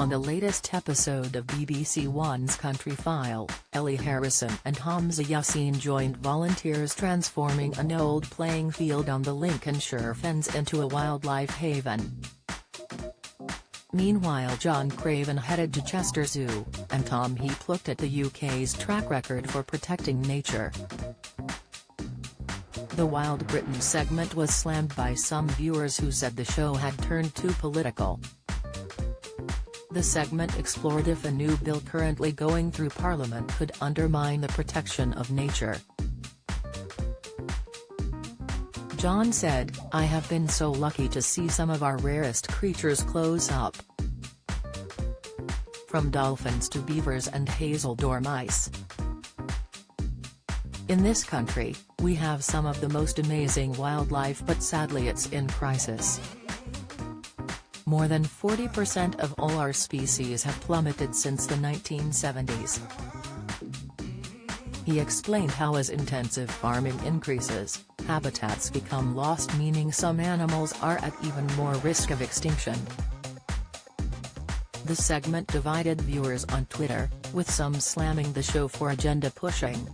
On the latest episode of BBC One's Countryfile, Ellie Harrison and Hamza Yassin joined volunteers transforming an old playing field on the Lincolnshire Fens into a wildlife haven. Meanwhile, John Craven headed to Chester Zoo, and Tom Heap looked at the UK's track record for protecting nature. The Wild Britain segment was slammed by some viewers who said the show had turned too political. The segment explored if a new bill currently going through Parliament could undermine the protection of nature. John said, "I have been so lucky to see some of our rarest creatures close up. From dolphins to beavers and hazel dormice. In this country, we have some of the most amazing wildlife, but sadly it's in crisis. More than 40% of all our species have plummeted since the 1970s. He explained how as intensive farming increases, habitats become lost, meaning some animals are at even more risk of extinction. The segment divided viewers on Twitter, with some slamming the show for agenda pushing.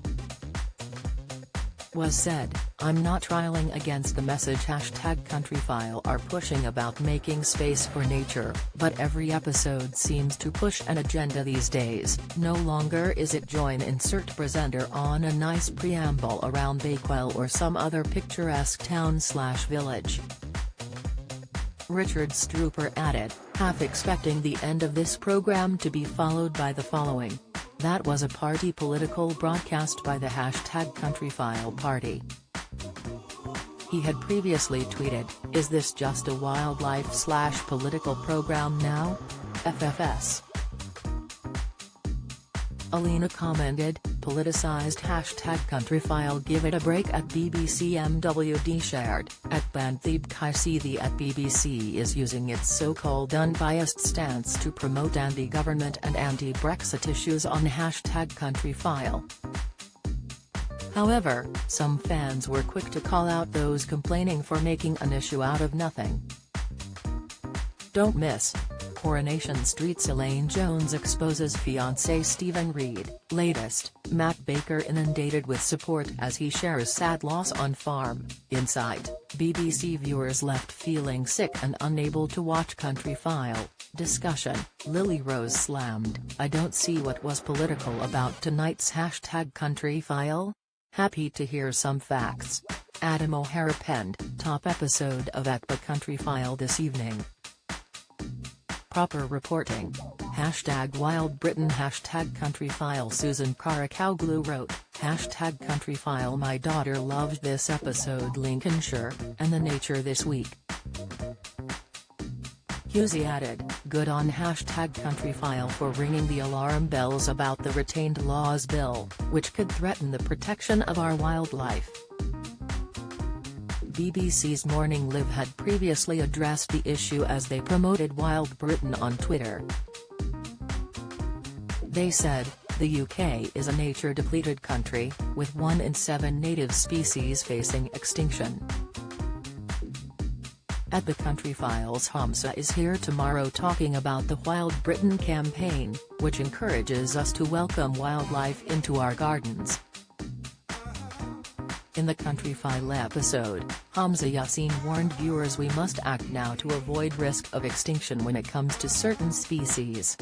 Was said, "I'm not trialing against the message #Countryfile are pushing about making space for nature, but every episode seems to push an agenda these days. No longer is it join insert presenter on a nice preamble around Bakewell or some other picturesque town/village." Richard Strooper added, half expecting the end of this program to be followed by the following: "That was a party political broadcast by the #Countryfile party." He had previously tweeted, "Is this just a wildlife/political program now? FFS." Alina commented, "Politicized #Countryfile, give it a break." At BBC MWD shared, at Banthib Kaisidi at BBC is using its so-called unbiased stance to promote anti-government and anti-Brexit issues on #Countryfile. However, some fans were quick to call out those complaining for making an issue out of nothing. Don't miss: Coronation Street's Elaine Jones exposes fiancé Stephen Reed. Latest, Matt Baker inundated with support as he shares sad loss on farm. Inside, BBC viewers left feeling sick and unable to watch Countryfile. Discussion, Lily Rose slammed, "I don't see what was political about tonight's #Countryfile. Happy to hear some facts." Adam O'Hara penned, "Top episode of Countryfile this evening. Proper reporting. #Wild Britain #Countryfile." Susan Karakoglu wrote, #Countryfile. My daughter loved this episode. Lincolnshire, and the nature this week. Husey added, "Good on #Countryfile for ringing the alarm bells about the Retained Laws Bill, which could threaten the protection of our wildlife." BBC's Morning Live had previously addressed the issue as they promoted Wild Britain on Twitter. They said, "The UK is a nature-depleted country, with 1 in 7 native species facing extinction." At the Countryfile's Hamza is here tomorrow talking about the Wild Britain campaign, which encourages us to welcome wildlife into our gardens. In the Countryfile episode, Hamza Yassin warned viewers we must act now to avoid risk of extinction when it comes to certain species.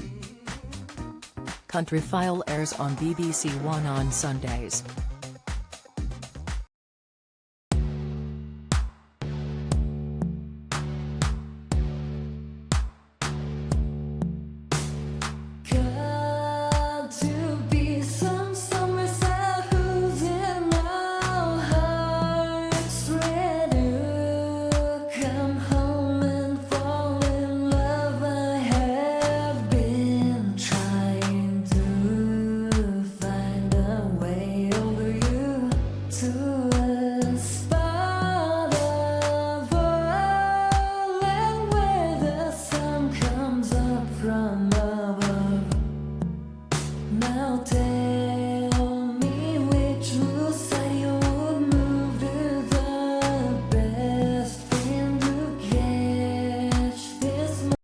Countryfile airs on BBC One on Sundays.